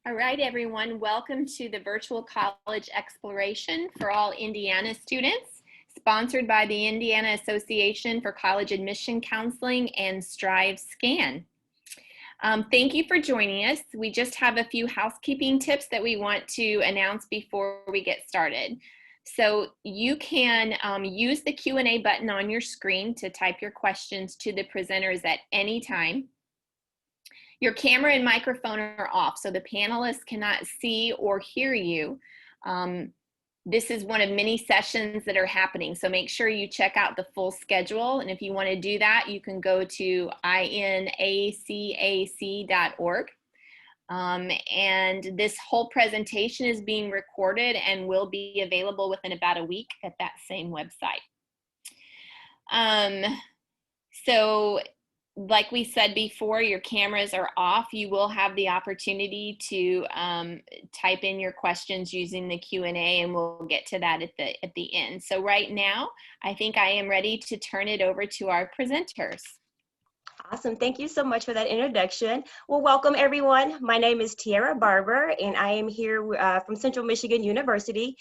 All right, everyone, welcome to the Virtual College Exploration for all Indiana students, sponsored by the Indiana Association for College Admission Counseling and Strive Scan. Thank you for joining us. We just have a few housekeeping tips that we want to announce before we get started. So you can use the Q&A button on your screen to type your questions to the presenters at any time. Your camera and microphone are off, so the panelists cannot see or hear you. This is one of many sessions that are happening, so make sure you check out the full schedule. And if you want to do that, you can go to inacac.org. And this whole presentation is being recorded and will be available within about a week at that same website. So like we said before, your cameras are off. You will have the opportunity to type in your questions using the Q&A, and we'll get to that at the end. So right now, I think I am ready to turn it over to our presenters. Awesome. Thank you so much for that introduction. Well, welcome everyone. My name is Tiara Barber, and I am here from Central Michigan University.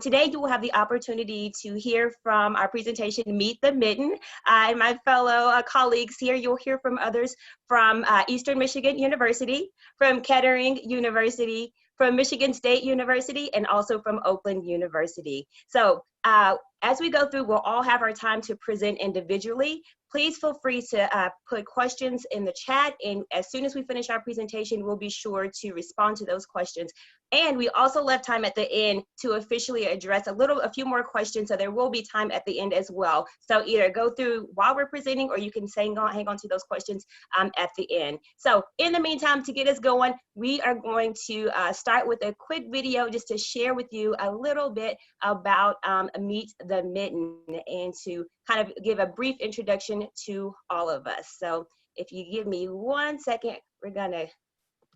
Today, you will have the opportunity to hear from our presentation, Meet the Mitten, and my fellow colleagues here. You'll hear from others from Eastern Michigan University, from Kettering University, from Michigan State University, and also from Oakland University. So as we go through, we'll all have our time to present individually. Please feel free to put questions in the chat, and as soon as we finish our presentation, we'll be sure to respond to those questions. And we also left time at the end to officially address a few more questions, so there will be time at the end as well. So either go through while we're presenting, or you can hang on to those questions at the end. So in the meantime, to get us going, we are going to start with a quick video just to share with you a little bit about Meet the Mitten, and to kind of give a brief introduction to all of us. So if you give me 1 second, we're gonna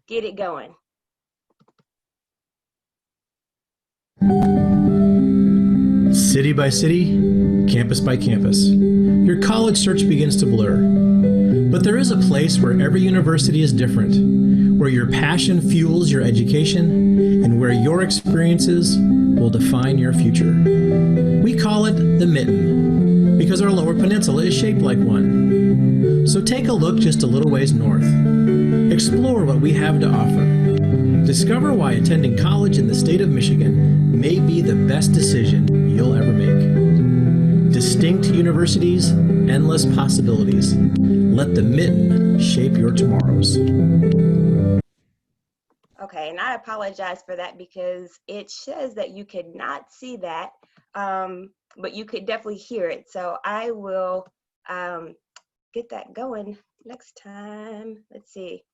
get it going. City by city, campus by campus, your college search begins to blur. But there is a place where every university is different, where your passion fuels your education, and where your experiences will define your future. We call it the Mitten, because our Lower Peninsula is shaped like one. So take a look just a little ways north. Explore what we have to offer. Discover why attending college in the state of Michigan may be the best decision you'll ever make. Distinct universities, endless possibilities. Let the Mitten shape your tomorrows. Okay, and I apologize for that because it says that you could not see that, but you could definitely hear it. So I will get that going next time. Let's see.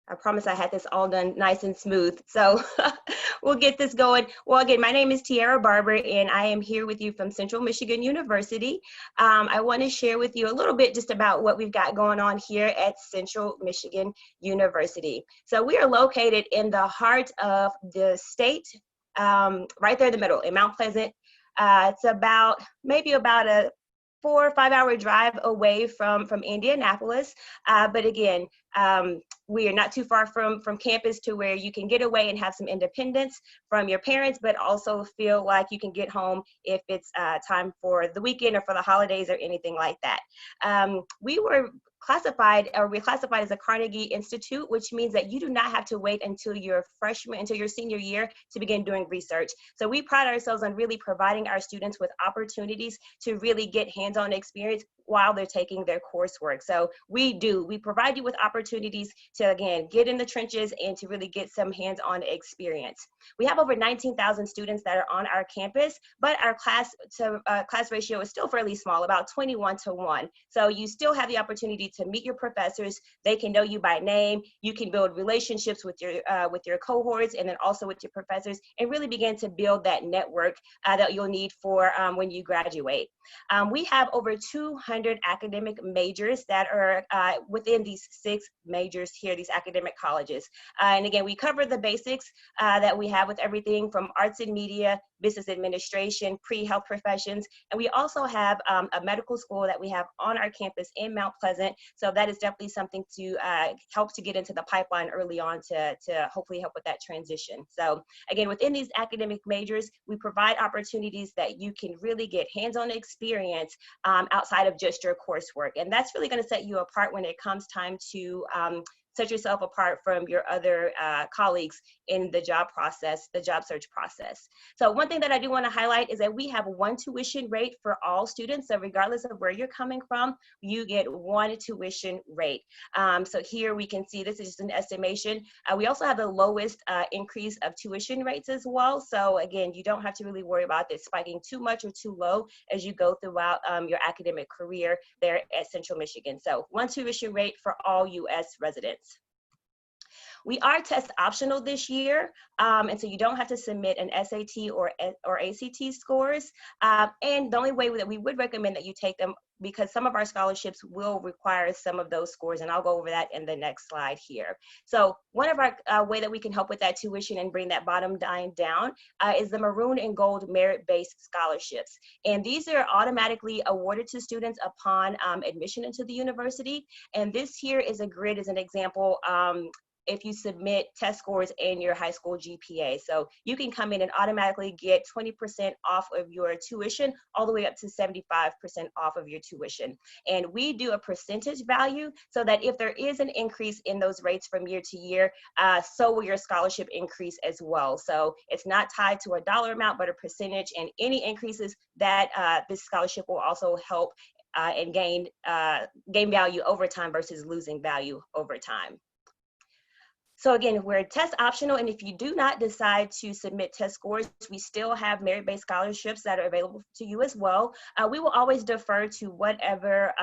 I promise I had this all done nice and smooth. So we'll get this going. Well, again, my name is Tiara Barber, and I am here with you from Central Michigan University. I want to share with you a little bit just about what we've got going on here at Central Michigan University. So we are located in the heart of the state, right there in the middle in Mount Pleasant. It's maybe about a 4 or 5 hour drive away from Indianapolis. But again, we are not too far from campus to where you can get away and have some independence from your parents, but also feel like you can get home if it's time for the weekend or for the holidays or anything like that. We were classified as a Carnegie Institute, which means that you do not have to wait until your senior year to begin doing research. So we pride ourselves on really providing our students with opportunities to really get hands-on experience while they're taking their coursework. So we provide you with opportunities to, again, get in the trenches and to really get some hands-on experience. We have over 19,000 students that are on our campus, but our class ratio is still fairly small, about 21-to-1. So you still have the opportunity to meet your professors. They can know you by name. You can build relationships with your cohorts and then also with your professors, and really begin to build that network that you'll need for when you graduate. We have over 200 standard academic majors that are within these 6 majors here, these academic colleges. And again, we cover the basics that we have with everything from arts and media, business administration, pre-health professions, and we also have a medical school that we have on our campus in Mount Pleasant. So that is definitely something to help to get into the pipeline early on to hopefully help with that transition. So again, within these academic majors, we provide opportunities that you can really get hands-on experience outside of just your coursework. And that's really going to set you apart when it comes time to set yourself apart from your other colleagues in the job process, the job search process. So one thing that I do want to highlight is that we have one tuition rate for all students. So regardless of where you're coming from, you get one tuition rate. So here we can see this is just an estimation. We also have the lowest increase of tuition rates as well. So again, you don't have to really worry about this spiking too much or too low as you go throughout your academic career there at Central Michigan. So one tuition rate for all U.S. residents. We are test optional this year, and so you don't have to submit an SAT or ACT scores. And the only way that we would recommend that you take them, because some of our scholarships will require some of those scores, and I'll go over that in the next slide here. So one of our way that we can help with that tuition and bring that bottom line down is the maroon and gold merit-based scholarships. And these are automatically awarded to students upon admission into the university. And this here is a grid, as an example, if you submit test scores and your high school GPA. So you can come in and automatically get 20% off of your tuition, all the way up to 75% off of your tuition. And we do a percentage value so that if there is an increase in those rates from year to year, so will your scholarship increase as well. So it's not tied to a dollar amount, but a percentage, and any increases that this scholarship will also help and gain value over time versus losing value over time. So again, we're test optional, and if you do not decide to submit test scores, we still have merit-based scholarships that are available to you as well. We will always defer to whatever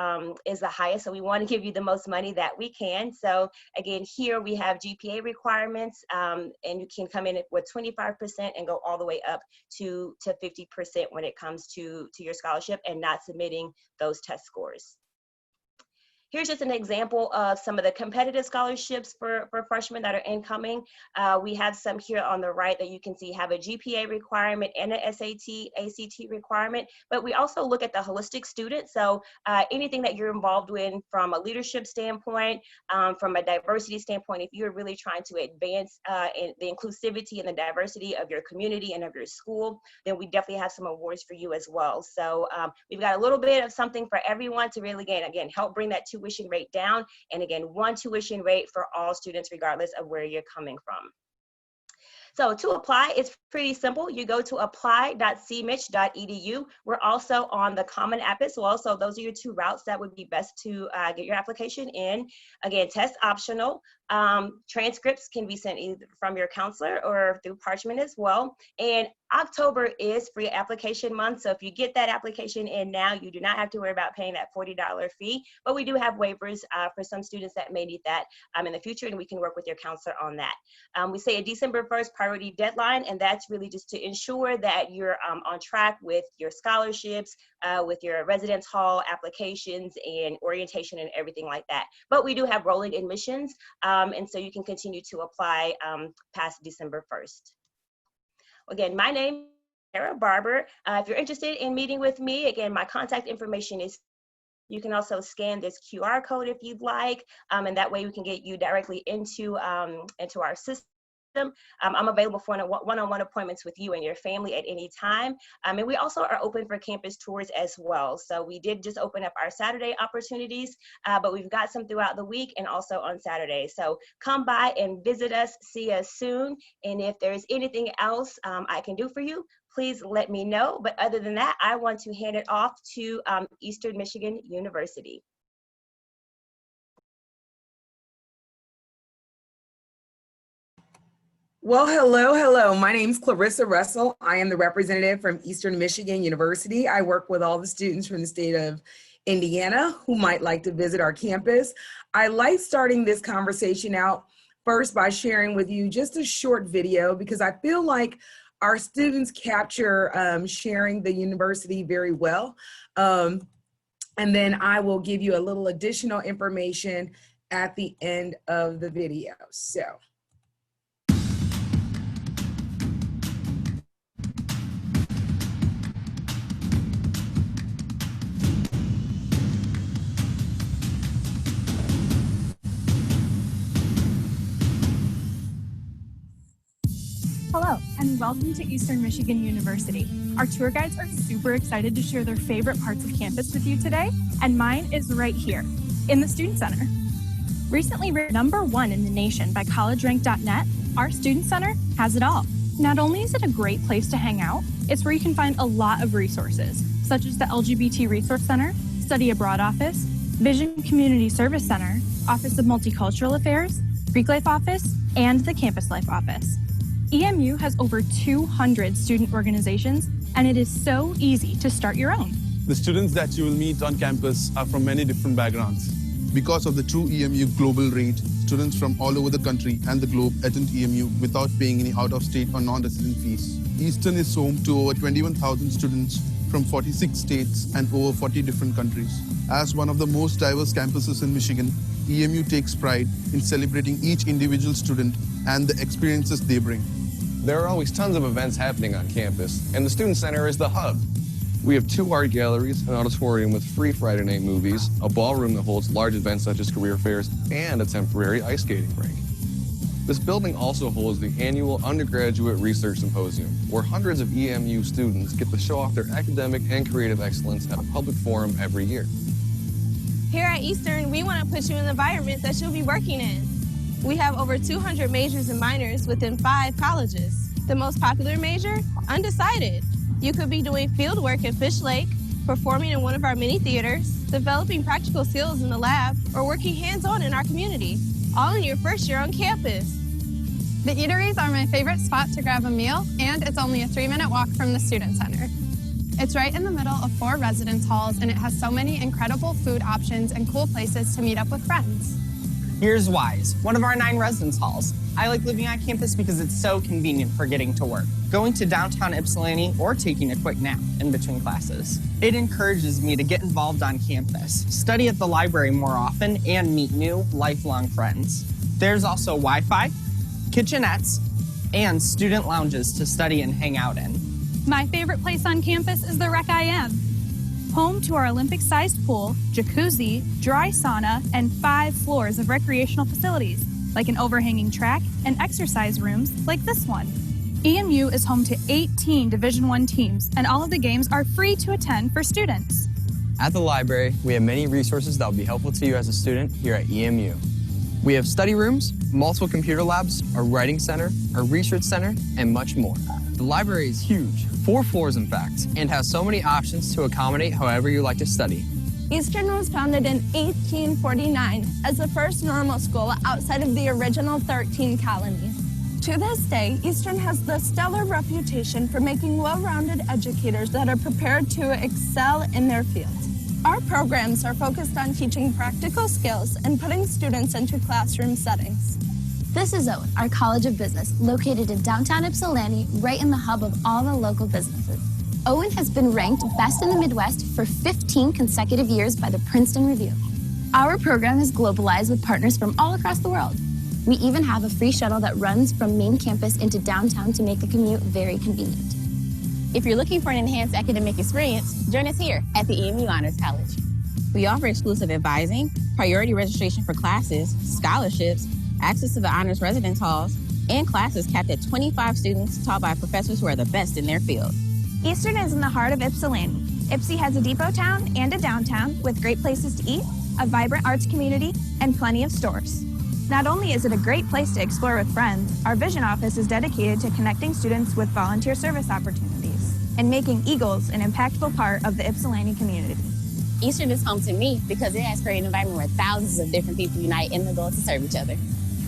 is the highest, so we want to give you the most money that we can. So again, here we have GPA requirements, and you can come in with 25% and go all the way up to 50% when it comes to your scholarship and not submitting those test scores. Here's just an example of some of the competitive scholarships for freshmen that are incoming. We have some here on the right that you can see have a GPA requirement and an SAT, ACT requirement, but we also look at the holistic student. So anything that you're involved in from a leadership standpoint, from a diversity standpoint, if you're really trying to advance in the inclusivity and the diversity of your community and of your school, then we definitely have some awards for you as well. So we've got a little bit of something for everyone to really, again, help bring that tuition rate down. And again, one tuition rate for all students, regardless of where you're coming from. So to apply, it's pretty simple. You go to apply.cmich.edu. We're also on the Common App as well. So those are your two routes that would be best to get your application in. Again, test optional. Transcripts can be sent either from your counselor or through Parchment as well. And October is free application month. So if you get that application in now, you do not have to worry about paying that $40 fee. But we do have waivers for some students that may need that in the future, and we can work with your counselor on that. We say a December 1st priority deadline, and that's really just to ensure that you're on track with your scholarships, with your residence hall applications and orientation and everything like that. But we do have rolling admissions, and so you can continue to apply past December 1st. Again, my name is Sarah Barber. If you're interested in meeting with me, again, my contact information is, you can also scan this QR code if you'd like, and that way we can get you directly into our system. I'm available for one-on-one appointments with you and your family at any time. And we also are open for campus tours as well. So we did just open up our Saturday opportunities, but we've got some throughout the week and also on Saturday. So come by and visit us, see us soon. And if there's anything else I can do for you, please let me know. But other than that, I want to hand it off to Eastern Michigan University. Well, hello. My name's Clarissa Russell. I am the representative from Eastern Michigan University. I work with all the students from the state of Indiana who might like to visit our campus. I like starting this conversation out first by sharing with you just a short video, because I feel like our students capture sharing the university very well. And then I will give you a little additional information at the end of the video. So. Hello, and welcome to Eastern Michigan University. Our tour guides are super excited to share their favorite parts of campus with you today, and mine is right here, in the Student Center. Recently ranked #1 in the nation by collegerank.net, our Student Center has it all. Not only is it a great place to hang out, it's where you can find a lot of resources, such as the LGBT Resource Center, Study Abroad Office, Vision Community Service Center, Office of Multicultural Affairs, Greek Life Office, and the Campus Life Office. EMU has over 200 student organizations, and it is so easy to start your own. The students that you will meet on campus are from many different backgrounds. Because of the true EMU global rate, students from all over the country and the globe attend EMU without paying any out-of-state or non-resident fees. Eastern is home to over 21,000 students from 46 states and over 40 different countries. As one of the most diverse campuses in Michigan, EMU takes pride in celebrating each individual student and the experiences they bring. There are always tons of events happening on campus, and the Student Center is the hub. We have 2 art galleries, an auditorium with free Friday night movies, a ballroom that holds large events such as career fairs, and a temporary ice skating rink. This building also holds the annual Undergraduate Research Symposium, where hundreds of EMU students get to show off their academic and creative excellence at a public forum every year. Here at Eastern, we want to put you in the environment that you'll be working in. We have over 200 majors and minors within 5 colleges. The most popular major? Undecided. You could be doing field work at Fish Lake, performing in one of our mini theaters, developing practical skills in the lab, or working hands-on in our community, all in your first year on campus. The eateries are my favorite spot to grab a meal, and it's only a 3-minute walk from the Student Center. It's right in the middle of 4 residence halls, and it has so many incredible food options and cool places to meet up with friends. Here's Wise, one of our 9 residence halls. I like living on campus because it's so convenient for getting to work, going to downtown Ypsilanti, or taking a quick nap in between classes. It encourages me to get involved on campus, study at the library more often, and meet new, lifelong friends. There's also Wi-Fi, kitchenettes, and student lounges to study and hang out in. My favorite place on campus is the Rec IM. Home to our Olympic-sized pool, jacuzzi, dry sauna, and 5 floors of recreational facilities, like an overhanging track and exercise rooms like this one. EMU is home to 18 Division I teams, and all of the games are free to attend for students. At the library, we have many resources that will be helpful to you as a student here at EMU. We have study rooms, multiple computer labs, a writing center, a research center, and much more. The library is huge, 4 floors in fact, and has so many options to accommodate however you like to study. Eastern was founded in 1849 as the first normal school outside of the original 13 colonies. To this day, Eastern has the stellar reputation for making well-rounded educators that are prepared to excel in their field. Our programs are focused on teaching practical skills and putting students into classroom settings. This is Owen, our College of Business, located in downtown Ypsilanti, right in the hub of all the local businesses. Owen has been ranked best in the Midwest for 15 consecutive years by the Princeton Review. Our program is globalized with partners from all across the world. We even have a free shuttle that runs from main campus into downtown to make the commute very convenient. If you're looking for an enhanced academic experience, join us here at the EMU Honors College. We offer exclusive advising, priority registration for classes, scholarships, access to the honors residence halls, and classes capped at 25 students taught by professors who are the best in their field. Eastern is in the heart of Ypsilanti. Ypsi has a depot town and a downtown with great places to eat, a vibrant arts community, and plenty of stores. Not only is it a great place to explore with friends, our Vision Office is dedicated to connecting students with volunteer service opportunities and making Eagles an impactful part of the Ypsilanti community. Eastern is home to me because it has created an environment where thousands of different people unite in the goal to serve each other.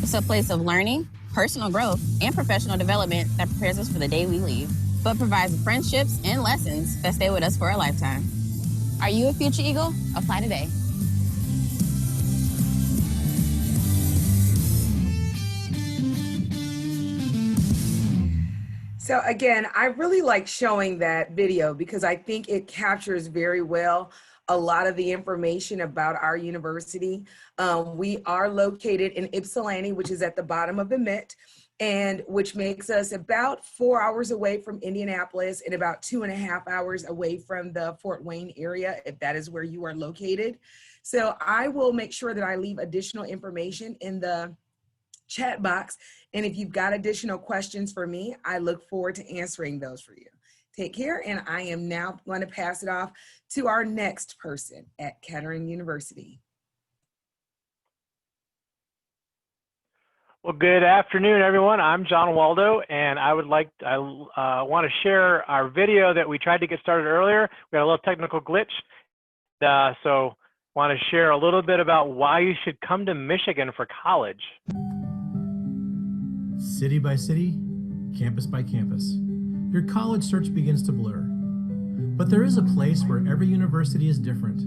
It's a place of learning, personal growth, and professional development that prepares us for the day we leave, but provides friendships and lessons that stay with us for a lifetime. Are you a future Eagle? Apply today. So again, I really like showing that video because I think it captures very well a lot of the information about our university. We are located in Ypsilanti, which is at the bottom of the Mitten, and which makes us about 4 hours away from Indianapolis and about 2.5 hours away from the Fort Wayne area, if that is where you are located. So I will make sure that I leave additional information in the chat box. And if you've got additional questions for me, I look forward to answering those for you. Take care, and I am now going to pass it off to our next person at Kettering University. Well, good afternoon, everyone. I'm John Waldo, and I want to share our video that we tried to get started earlier. We had a little technical glitch, so want to share a little bit about why you should come to Michigan for college. City by city, campus by campus, your college search begins to blur. But there is a place where every university is different,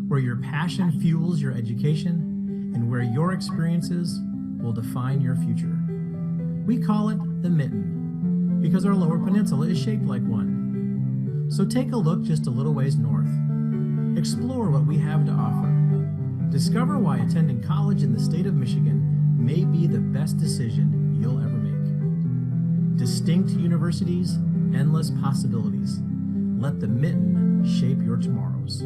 where your passion fuels your education, and where your experiences will define your future. We call it the Mitten, because our Lower Peninsula is shaped like one. So take a look just a little ways north. Explore what we have to offer. Discover why attending college in the state of Michigan may be the best decision you'll ever make. Distinct universities, endless possibilities. Let the Mitten shape your tomorrows.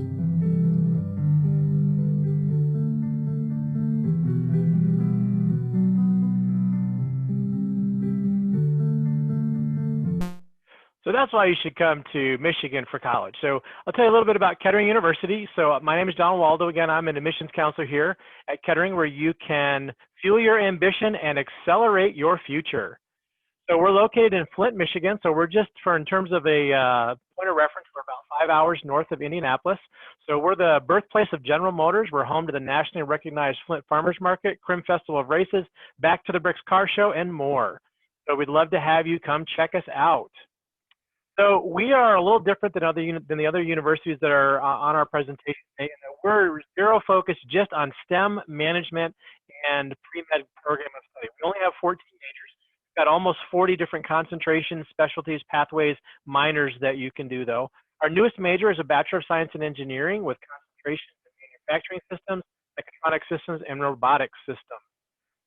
So that's why you should come to Michigan for college. So I'll tell you a little bit about Kettering University. So my name is Don Waldo. Again, I'm an admissions counselor here at Kettering, where you can fuel your ambition and accelerate your future. So we're located in Flint, Michigan. So we're just, in terms of a point of reference, we're about 5 hours north of Indianapolis. So we're the birthplace of General Motors. We're home to the nationally recognized Flint Farmers Market, Crim Festival of Races, Back to the Bricks Car Show, and more. So we'd love to have you come check us out. So we are a little different than the other universities that are on our presentation today. We're zero focused just on STEM, management, and pre-med program of study. We only have 14 majors. We've got almost 40 different concentrations, specialties, pathways, minors that you can do though. Our newest major is a Bachelor of Science in Engineering with concentrations in manufacturing systems, mechatronic systems, and robotics systems.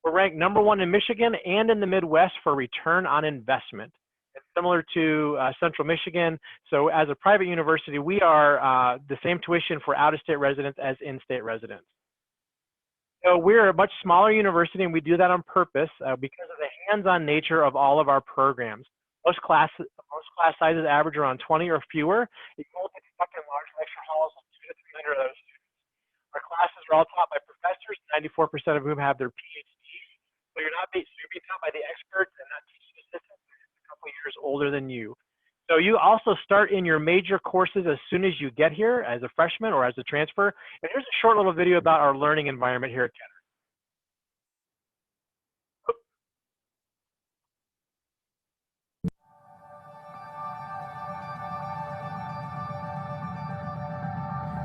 We're ranked #1 in Michigan and in the Midwest for return on investment. It's similar to Central Michigan. So as a private university, we are the same tuition for out-of-state residents as in-state residents. So we're a much smaller university, and we do that on purpose because of the hands-on nature of all of our programs. Most class sizes average around 20 or fewer. You won't get stuck in large lecture halls with 200 to 300 of those students. Our classes are all taught by professors, 94% of whom have their PhDs. So you're being taught by the experts and not teaching assistants years older than you. So you also start in your major courses as soon as you get here as a freshman or as a transfer. And here's a short little video about our learning environment here at Kettering.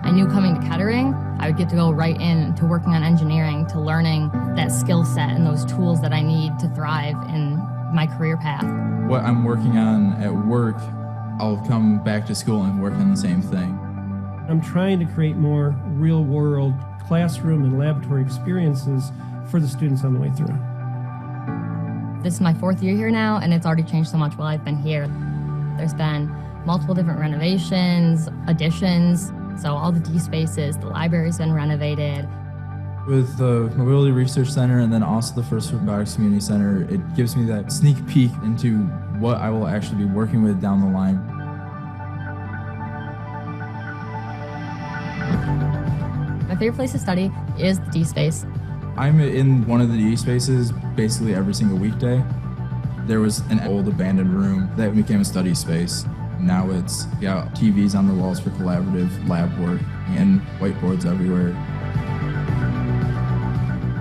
I knew coming to Kettering, I would get to go right into working on engineering, to learning that skill set and those tools that I need to thrive in my career path. What I'm working on at work, I'll come back to school and work on the same thing. I'm trying to create more real-world classroom and laboratory experiences for the students on the way through. This is my 4th year here now, and it's already changed so much while I've been here. There's been multiple different renovations, additions, so all the D spaces, the library's been renovated. With the Mobility Research Center and then also the First Robotics Community Center, it gives me that sneak peek into what I will actually be working with down the line. My favorite place to study is the D space. I'm in one of the D spaces basically every single weekday. There was an old abandoned room that became a study space. Now it's got TVs on the walls for collaborative lab work and whiteboards everywhere.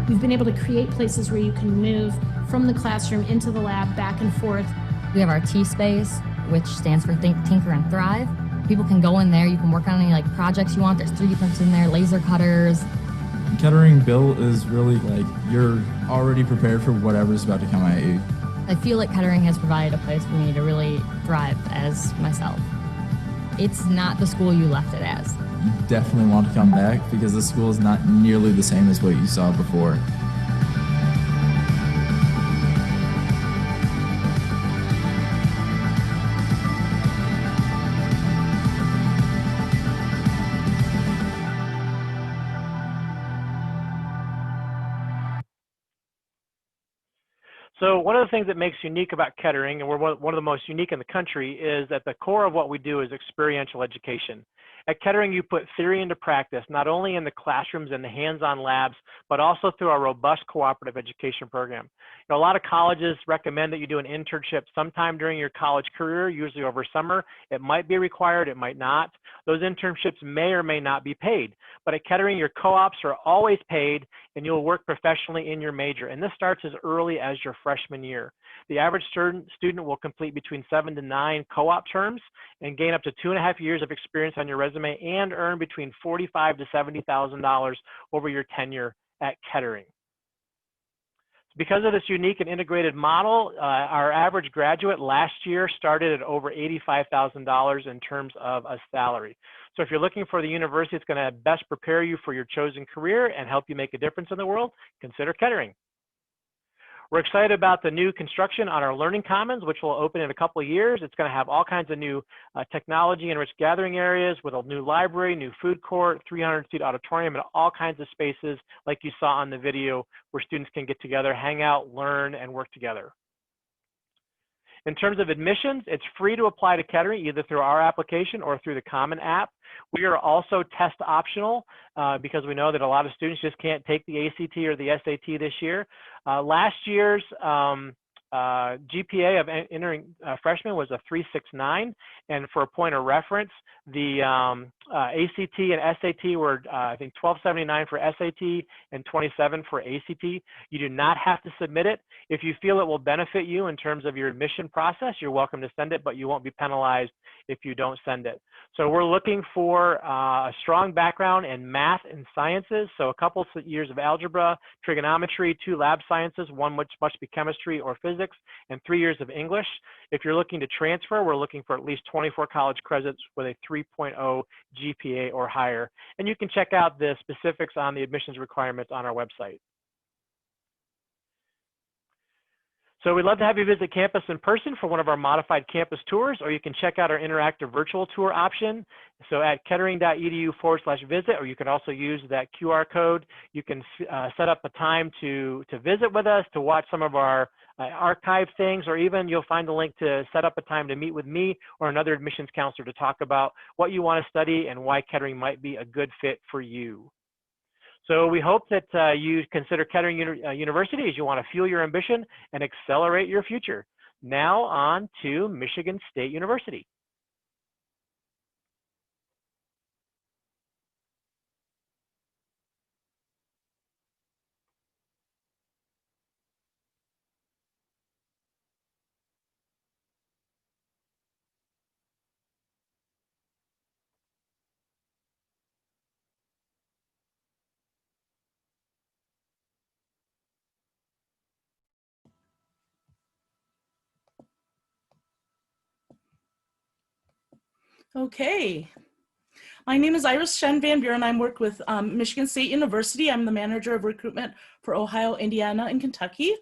We've been able to create places where you can move from the classroom into the lab, back and forth. We have our T space, which stands for Think, Tinker, and Thrive. People can go in there, you can work on any projects you want. There's 3D printers in there, laser cutters. Kettering Bill is really you're already prepared for whatever's about to come at you. I feel like Kettering has provided a place for me to really thrive as myself. it's not the school you left it as. You definitely want to come back because the school is not nearly the same as what you saw before. So one of the things that makes unique about Kettering, and we're one of the most unique in the country, is that the core of what we do is experiential education. At Kettering, you put theory into practice, not only in the classrooms and the hands-on labs, but also through our robust cooperative education program. You know, a lot of colleges recommend that you do an internship sometime during your college career, usually over summer. It might be required, it might not. Those internships may or may not be paid. But at Kettering, your co-ops are always paid, and you'll work professionally in your major. And this starts as early as your freshman year. The average student will complete between 7 to 9 co-op terms and gain up to 2.5 years of experience on your resume and earn between $45,000 to $70,000 over your tenure at Kettering. Because of this unique and integrated model, our average graduate last year started at over $85,000 in terms of a salary. So if you're looking for the university that's going to best prepare you for your chosen career and help you make a difference in the world, consider Kettering. We're excited about the new construction on our Learning Commons, which will open in a couple of years. It's going to have all kinds of new technology-enriched gathering areas with a new library, new food court, 300-seat auditorium, and all kinds of spaces like you saw on the video where students can get together, hang out, learn, and work together. In terms of admissions, it's free to apply to Kettering either through our application or through the Common app. We are also test optional because we know that a lot of students just can't take the ACT or the SAT this year. Last year's GPA of entering freshmen was a 3.69, and for a point of reference, the ACT and SAT were I think 12.79 for SAT and 27 for ACT. You do not have to submit it. If you feel it will benefit you in terms of your admission process, you're welcome to send it, but you won't be penalized if you don't send it. So we're looking for a strong background in math and sciences, so a couple of years of algebra, trigonometry, 2 lab sciences, 1 which must be chemistry or physics, and 3 years of English. If you're looking to transfer, we're looking for at least 24 college credits with a 3.0 GPA or higher. And you can check out the specifics on the admissions requirements on our website. So we'd love to have you visit campus in person for one of our modified campus tours, or you can check out our interactive virtual tour option. So at kettering.edu/visit, or you can also use that QR code. You can set up a time to visit with us, to watch some of our archive things, or even you'll find a link to set up a time to meet with me or another admissions counselor to talk about what you want to study and why Kettering might be a good fit for you. So we hope that you consider Kettering University as you want to fuel your ambition and accelerate your future. Now on to Michigan State University. Okay. My name is Iris Shen Van Buren. I work with Michigan State University. I'm the manager of recruitment for Ohio, Indiana, and Kentucky.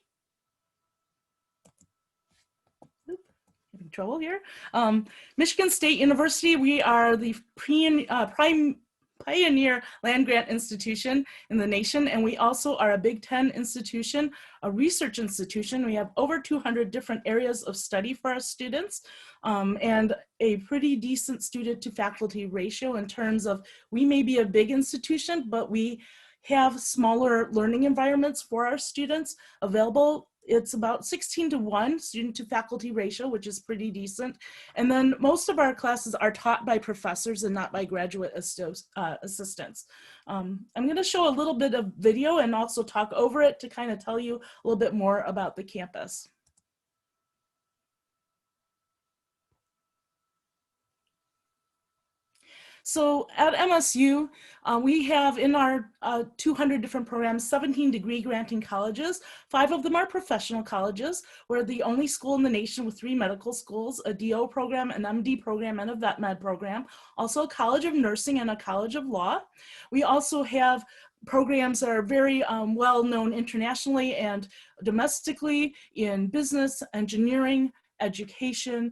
Having trouble here. Michigan State University, we are the pioneer land-grant institution in the nation, and we also are a Big Ten institution, a research institution. We have over 200 different areas of study for our students, and a pretty decent student to faculty ratio in terms of we may be a big institution, but we have smaller learning environments for our students available. It's about 16:1 student to faculty ratio, which is pretty decent. And then most of our classes are taught by professors and not by graduate assistants. I'm going to show a little bit of video and also talk over it to kind of tell you a little bit more about the campus. So at MSU, we have in our 200 different programs, 17 degree granting colleges. 5 of them are professional colleges. We're the only school in the nation with 3 medical schools, a DO program, an MD program, and a vet med program. Also a college of nursing and a college of law. We also have programs that are very well known internationally and domestically in business, engineering, education.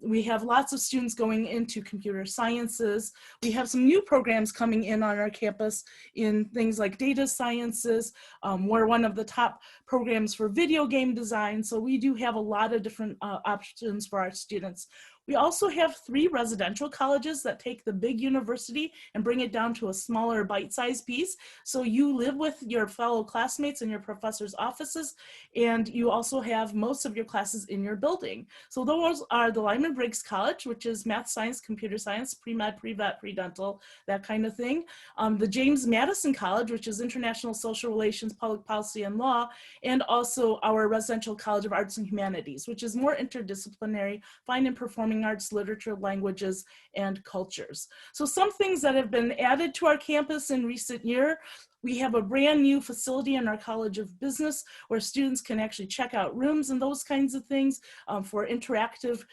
We have lots of students going into computer sciences. We have some new programs coming in on our campus in things like data sciences. We're one of the top programs for video game design. So we do have a lot of different options for our students. We also have 3 residential colleges that take the big university and bring it down to a smaller bite-sized piece. So you live with your fellow classmates in your professor's offices, and you also have most of your classes in your building. So those are the Lyman Briggs College, which is math, science, computer science, pre-med, pre-vet, pre-dental, that kind of thing. The James Madison College, which is international social relations, public policy, and law, and also our residential College of Arts and Humanities, which is more interdisciplinary, fine and performing arts, literature, languages, and cultures. So some things that have been added to our campus in recent year: we have a brand new facility in our College of Business where students can actually check out rooms and those kinds of things for interactive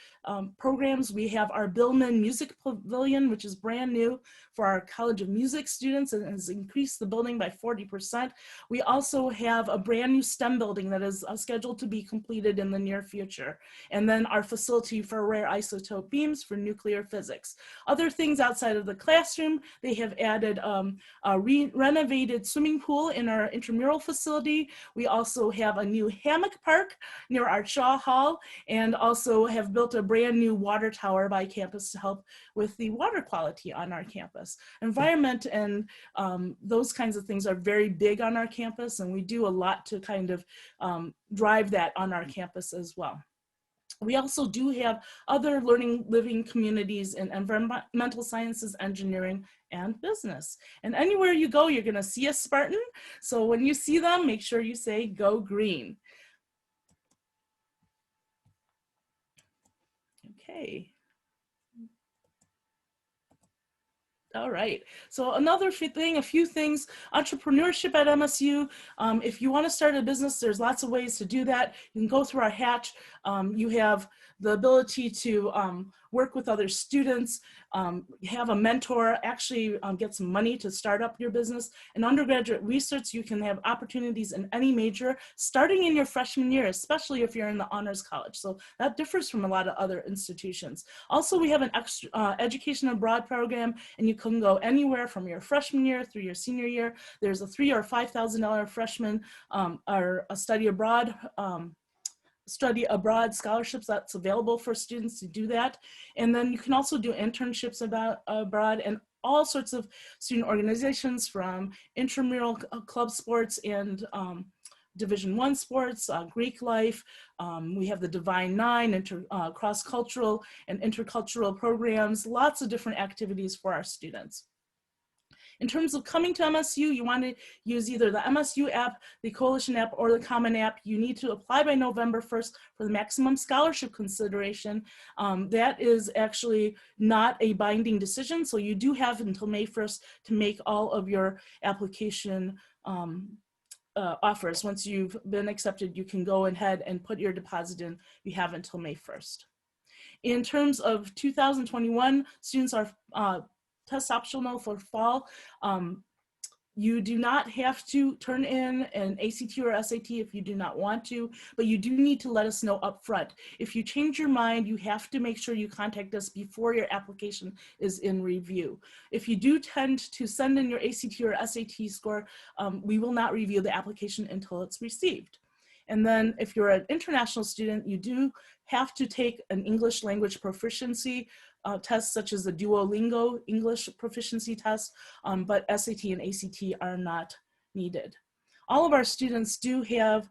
programs. We have our Billman Music Pavilion, which is brand new for our College of Music students and has increased the building by 40%. We also have a brand new STEM building that is scheduled to be completed in the near future. And then our facility for rare isotope beams for nuclear physics. Other things outside of the classroom, they have added a renovated swimming pool in our intramural facility. We also have a new hammock park near our Shaw Hall, and also have built a brand new water tower by campus to help with the water quality on our campus. Environment and those kinds of things are very big on our campus, and we do a lot to kind of drive that on our campus as well. We also do have other learning living communities in environmental sciences, engineering, and business. And anywhere you go, you're gonna see a Spartan. So when you see them, make sure you say, "Go green." Okay. All right, so another thing, a few things, entrepreneurship at MSU. If you want to start a business, there's lots of ways to do that. You can go through our hatch. You have the ability to work with other students, have a mentor, actually get some money to start up your business. In undergraduate research, you can have opportunities in any major, starting in your freshman year, especially if you're in the honors college. So that differs from a lot of other institutions. Also, we have an education abroad program, and you can go anywhere from your freshman year through your senior year. There's a $3,000 or $5,000 freshman or a study abroad scholarships that's available for students to do that. And then you can also do internships abroad, and all sorts of student organizations, from intramural club sports and Division I sports, Greek life. We have the Divine Nine, cross-cultural and intercultural programs, lots of different activities for our students. In terms of coming to MSU, you want to use either the MSU app, the Coalition app, or the Common app. You need to apply by November 1st for the maximum scholarship consideration. That is actually not a binding decision, so you do have until May 1st to make all of your application offers. Once you've been accepted, you can go ahead and put your deposit in. You have until May 1st. In terms of 2021, students are test optional for fall. You do not have to turn in an ACT or SAT if you do not want to, but you do need to let us know up front. If you change your mind, you have to make sure you contact us before your application is in review. If you do tend to send in your ACT or SAT score, we will not review the application until it's received. And then if you're an international student, you do have to take an English language proficiency tests, such as the Duolingo English proficiency test, but SAT and ACT are not needed. All of our students do have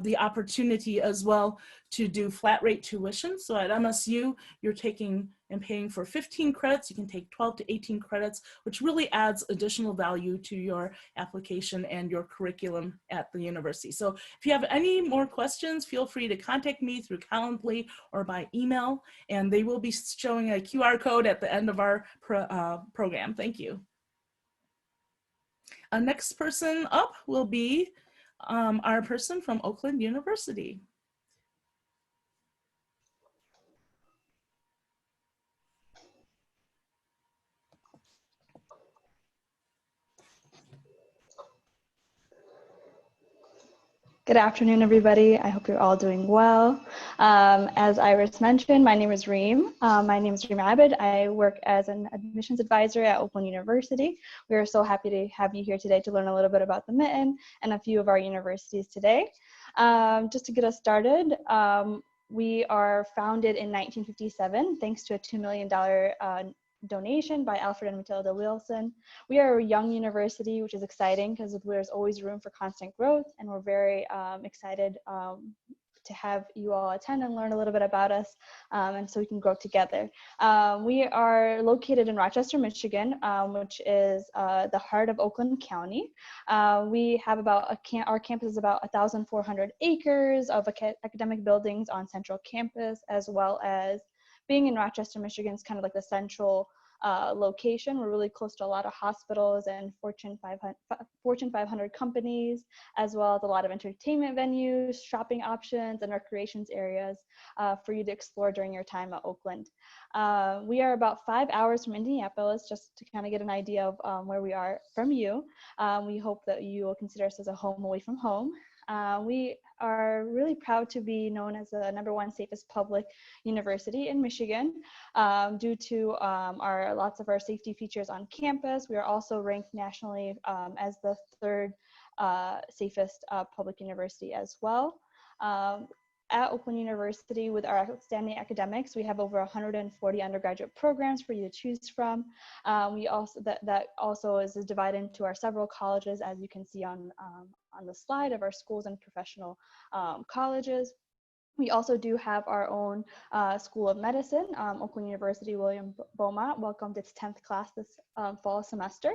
the opportunity as well to do flat rate tuition. So at MSU, you're taking and paying for 15 credits, you can take 12 to 18 credits, which really adds additional value to your application and your curriculum at the university. So if you have any more questions, feel free to contact me through Calendly or by email, and they will be showing a QR code at the end of our program. Thank you. Next person up will be our person from Oakland University. Good afternoon, everybody. I hope you're all doing well. As Iris mentioned, my name is Reem. My name is Reem Abid. I work as an admissions advisor at Oakland University. We are so happy to have you here today to learn a little bit about the Mitten and a few of our universities today. Just to get us started, we are founded in 1957 thanks to a $2 million donation by Alfred and Matilda Wilson. We are a young university, which is exciting because there's always room for constant growth, and we're very excited to have you all attend and learn a little bit about us, and so we can grow together. We are located in Rochester, Michigan, which is the heart of Oakland County. We have about our campus is about 1,400 acres of academic buildings on central campus, as well as being in Rochester, Michigan is kind of like the central location. We're really close to a lot of hospitals and Fortune 500 companies, as well as a lot of entertainment venues, shopping options, and recreations areas for you to explore during your time at Oakland. We are about 5 hours from Indianapolis, just to kind of get an idea of where we are from you. We hope that you will consider us as a home away from home. We are really proud to be known as the #1 safest public university in Michigan due to lots of our safety features on campus. We are also ranked nationally as the 3rd safest public university as well. At Oakland University, with our outstanding academics, we have over 140 undergraduate programs for you to choose from. We also that also is divided into our several colleges, as you can see on the slide of our schools and professional colleges. We also do have our own School of Medicine. Oakland University William Beaumont welcomed its 10th class this fall semester.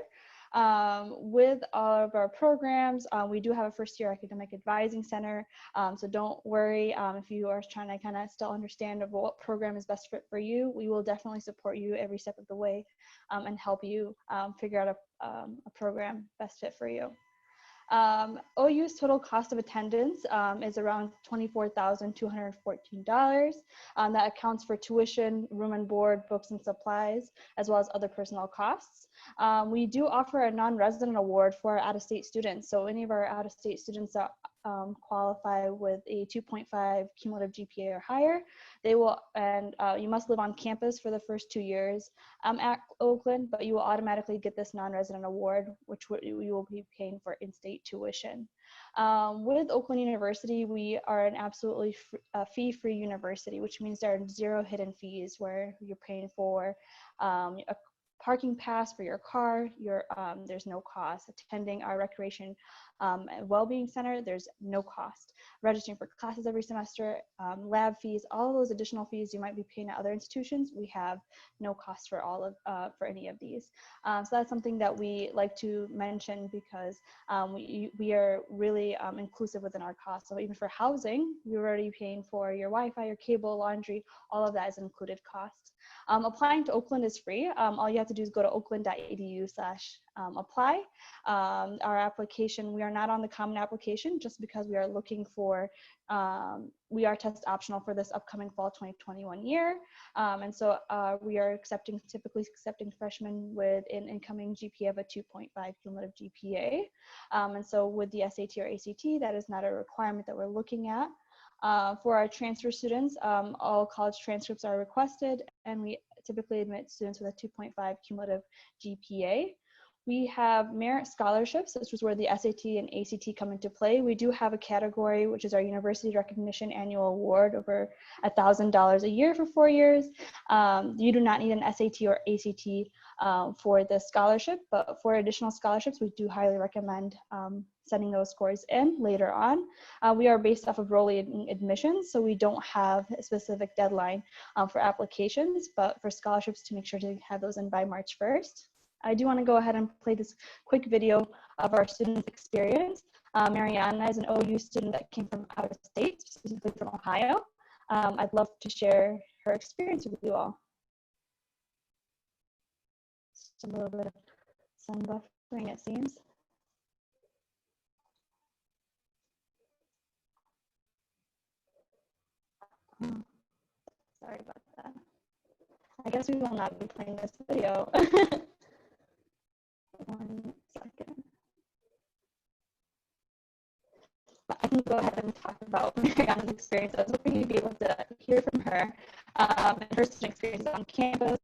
With all of our programs, we do have a first-year academic advising center, so don't worry if you are trying to kind of still understand of what program is best fit for you. We will definitely support you every step of the way and help you figure out a program best fit for you. OU's total cost of attendance is around $24,214. That accounts for tuition, room and board, books and supplies, as well as other personnel costs. We do offer a non-resident award for our out-of-state students. So any of our out-of-state students that qualify with a 2.5 cumulative GPA or higher, they will, and you must live on campus for the first 2 years at Oakland, but you will automatically get this non-resident award, which you will be paying for in-state tuition. With Oakland University, we are an absolutely fee-free university, which means there are 0 hidden fees where you're paying for a parking pass for your car. There's no cost. Attending our recreation and well-being center, there's no cost. Registering for classes every semester, lab fees, all those additional fees you might be paying at other institutions, we have no cost for for any of these. So that's something that we like to mention because we are really inclusive within our costs. So even for housing, you're already paying for your Wi-Fi, your cable, laundry, all of that is included cost. Applying to Oakland is free. All you have to do is go to oakland.edu/apply. Our application, we are not on the common application just because we are looking for, we are test optional for this upcoming fall 2021 year. And so we are typically accepting freshmen with an incoming GPA of a 2.5 cumulative GPA. And so with the SAT or ACT, that is not a requirement that we're looking at. For our transfer students, all college transcripts are requested, and we typically admit students with a 2.5 cumulative GPA. We have merit scholarships, which is where the SAT and ACT come into play. We do have a category, which is our University Recognition Annual Award, over $1,000 a year for 4 years. You do not need an SAT or ACT for this scholarship, but for additional scholarships, we do highly recommend sending those scores in later on. We are based off of rolling admissions, so we don't have a specific deadline for applications, but for scholarships, to make sure to have those in by March 1st. I do want to go ahead and play this quick video of our students' experience. Mariana is an OU student that came from out of state, specifically from Ohio. I'd love to share her experience with you all. Just a little bit of sun buffering, it seems. Oh, sorry about that. I guess we will not be playing this video. 1 second. But I can go ahead and talk about Mariana's experience. I was hoping you'd be able to hear from her and her student experience on campus.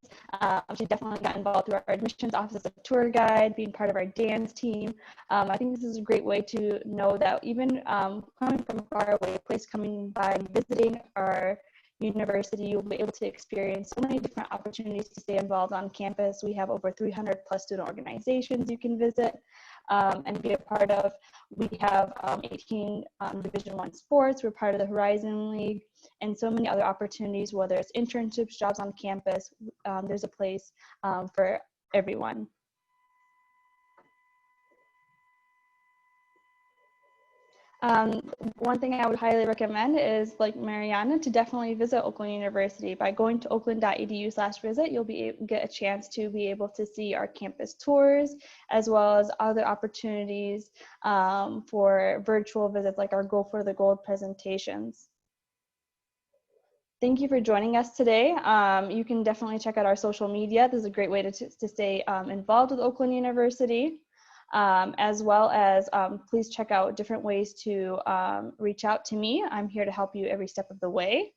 She definitely got involved through our admissions office as a tour guide, being part of our dance team. I think this is a great way to know that even coming from a faraway place, coming by and visiting our university, you'll be able to experience so many different opportunities to stay involved on campus. We have over 300 plus student organizations you can visit and be a part of. We have 18 Division I sports. We're part of the Horizon League and so many other opportunities, whether it's internships, jobs on campus. There's a place for everyone. One thing I would highly recommend is, like Mariana, to definitely visit Oakland University. By going to oakland.edu/visit, you'll get a chance to be able to see our campus tours, as well as other opportunities for virtual visits, like our Go for the Gold presentations. Thank you for joining us today. You can definitely check out our social media. This is a great way to stay involved with Oakland University. As well as please check out different ways to reach out to me. I'm here to help you every step of the way.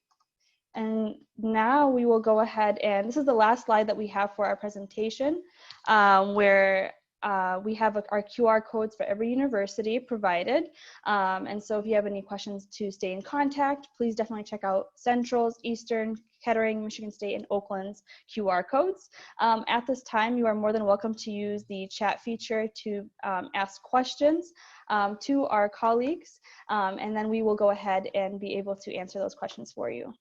And now we will go ahead, and this is the last slide that we have for our presentation, where we have our QR codes for every university provided. And so if you have any questions to stay in contact, please definitely check out Central's, Eastern, Kettering, Michigan State, and Oakland's QR codes. At this time, you are more than welcome to use the chat feature to ask questions to our colleagues, and then we will go ahead and be able to answer those questions for you.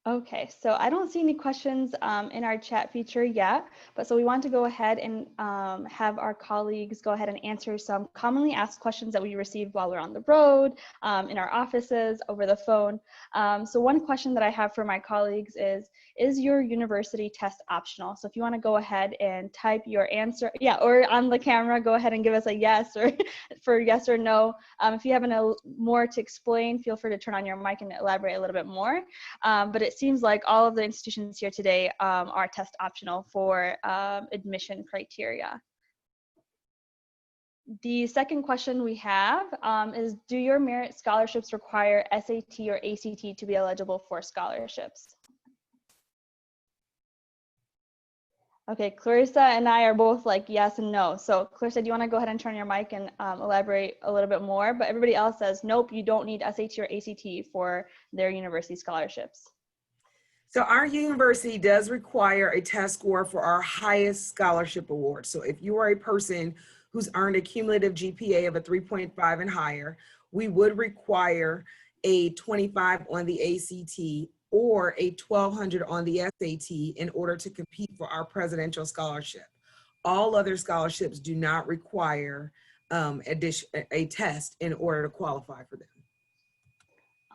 Okay, so I don't see any questions in our chat feature yet, but so we want to go ahead and have our colleagues go ahead and answer some commonly asked questions that we received while we're on the road, in our offices, over the phone. So one question that I have for my colleagues is your university test optional? So if you want to go ahead and type your answer, yeah, or on the camera, go ahead and give us a yes or for yes or no. If you have more to explain, feel free to turn on your mic and elaborate a little bit more. But it seems like all of the institutions here today are test optional for admission criteria. The second question we have is, do your merit scholarships require SAT or ACT to be eligible for scholarships? Okay, Clarissa and I are both like yes and no. So Clarissa, do you want to go ahead and turn your mic and elaborate a little bit more? But everybody else says, nope, you don't need SAT or ACT for their university scholarships. So our university does require a test score for our highest scholarship award. So if you are a person who's earned a cumulative GPA of a 3.5 and higher, we would require a 25 on the ACT or a 1200 on the SAT in order to compete for our presidential scholarship. All other scholarships do not require a test in order to qualify for them.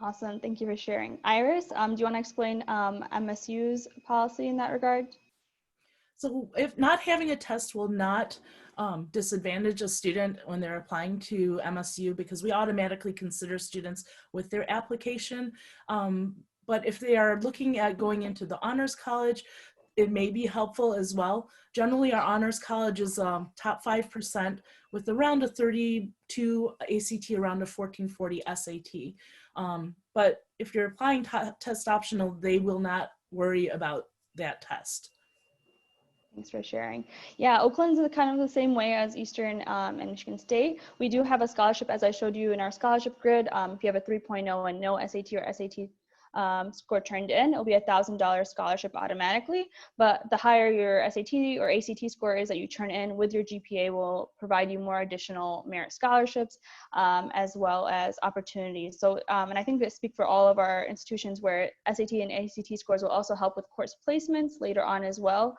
Awesome, thank you for sharing. Iris, do you want to explain MSU's policy in that regard? So if not having a test will not disadvantage a student when they're applying to MSU, because we automatically consider students with their application. But if they are looking at going into the honors college, it may be helpful as well. Generally, our honors college is top 5% with around a 32 ACT, around a 1440 SAT. But if you're applying test optional, they will not worry about that test. Thanks for sharing. Yeah, Oakland's kind of the same way as Eastern and Michigan State. We do have a scholarship, as I showed you in our scholarship grid. If you have a 3.0 and no SAT or SAT score turned in, it'll be $1,000 scholarship automatically. But the higher your SAT or ACT score is that you turn in with your GPA will provide you more additional merit scholarships as well as opportunities. So, and I think that speak for all of our institutions where SAT and ACT scores will also help with course placements later on as well,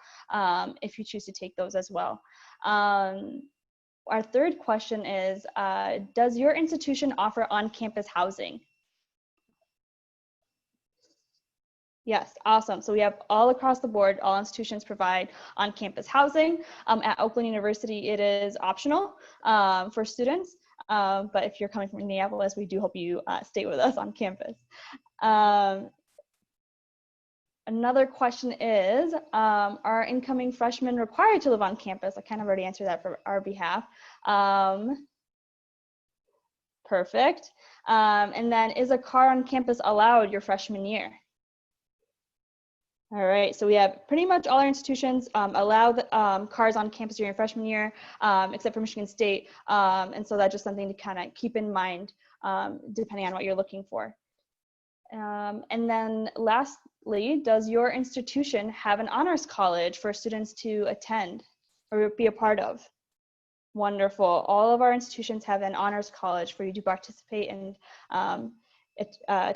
if you choose to take those as well. Our third question is, does your institution offer on-campus housing? Yes, awesome. So we have all across the board, all institutions provide on-campus housing. At Oakland University, it is optional for students. But if you're coming from Minneapolis, we do hope you stay with us on campus. Another question is, are incoming freshmen required to live on campus? I kind of already answered that for our behalf. Perfect. And then, is a car on campus allowed your freshman year? All right, so we have pretty much all our institutions allow the, cars on campus during your freshman year, except for Michigan State. And so that's just something to kind of keep in mind depending on what you're looking for. And then lastly, does your institution have an honors college for students to attend or be a part of? Wonderful. All of our institutions have an honors college for you to participate and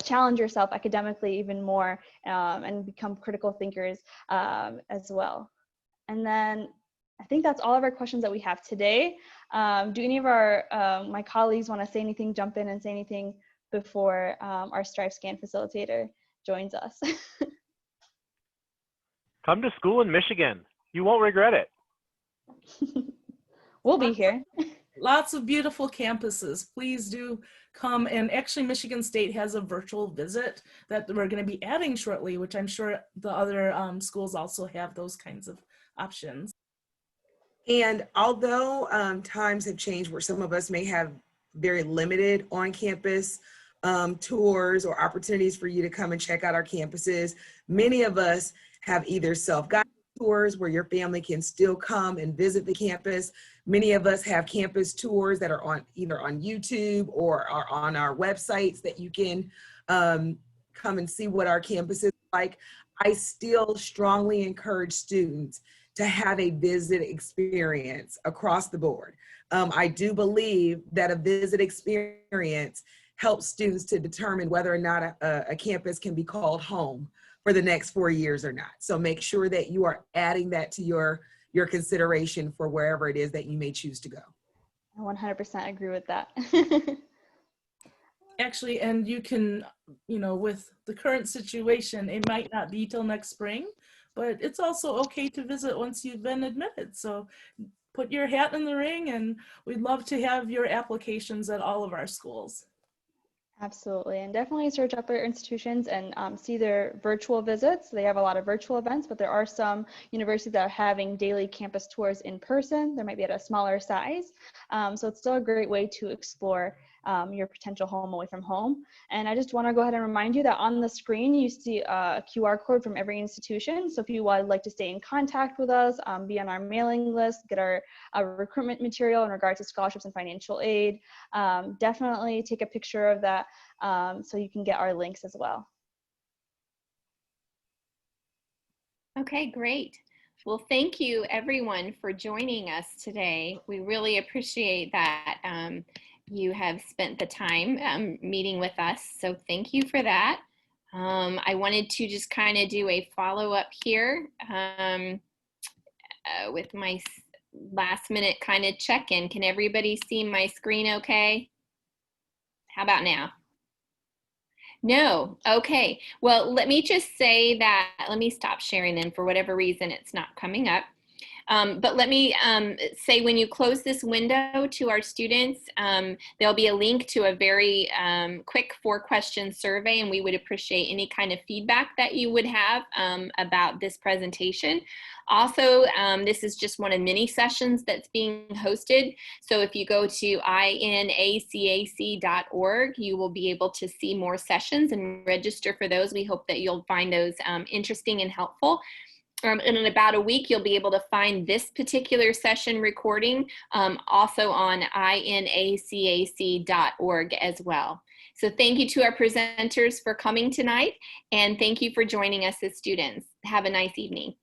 challenge yourself academically even more and become critical thinkers as well. And then I think that's all of our questions that we have today. Do any of our my colleagues want to say anything, jump in and say anything before our Strive Scan facilitator joins us? Come to school in Michigan. You won't regret it. We'll be here. Lots of beautiful campuses. Please do come. And actually, Michigan State has a virtual visit that we're going to be adding shortly, which I'm sure the other schools also have those kinds of options. And although times have changed where some of us may have very limited on-campus tours or opportunities for you to come and check out our campuses, many of us have either self-guided tours where your family can still come and visit the campus. Many of us have campus tours that are on either on YouTube or are on our websites that you can come and see what our campus is like. I still strongly encourage students to have a visit experience across the board. I do believe that a visit experience helps students to determine whether or not a campus can be called home for the next 4 years or not. So make sure that you are adding that to your consideration for wherever it is that you may choose to go. I 100% agree with that. Actually, and you can, you know, with the current situation, it might not be till next spring, but it's also okay to visit once you've been admitted. So put your hat in the ring, and we'd love to have your applications at all of our schools. Absolutely, and definitely search up our institutions and see their virtual visits. They have a lot of virtual events, but there are some universities that are having daily campus tours in person. They might be at a smaller size. So it's still a great way to explore your potential home away from home. And I just want to go ahead and remind you that on the screen, you see a QR code from every institution. So if you would like to stay in contact with us, be on our mailing list, get our recruitment material in regards to scholarships and financial aid, definitely take a picture of that so you can get our links as well. Okay, great. Well, thank you everyone for joining us today. We really appreciate that you have spent the time meeting with us. So thank you for that. I wanted to just kind of do a follow-up here with my last minute kind of check-in. Can everybody see my screen okay? How about now? No, okay. Well, let me just say that, let me stop sharing then. For whatever reason, it's not coming up. But let me say, when you close this window to our students, there'll be a link to a very quick 4-question survey, and we would appreciate any kind of feedback that you would have about this presentation. Also, this is just one of many sessions that's being hosted. So if you go to inacac.org, you will be able to see more sessions and register for those. We hope that you'll find those interesting and helpful. And in about a week, you'll be able to find this particular session recording also on inacac.org as well. So thank you to our presenters for coming tonight, and thank you for joining us as students. Have a nice evening.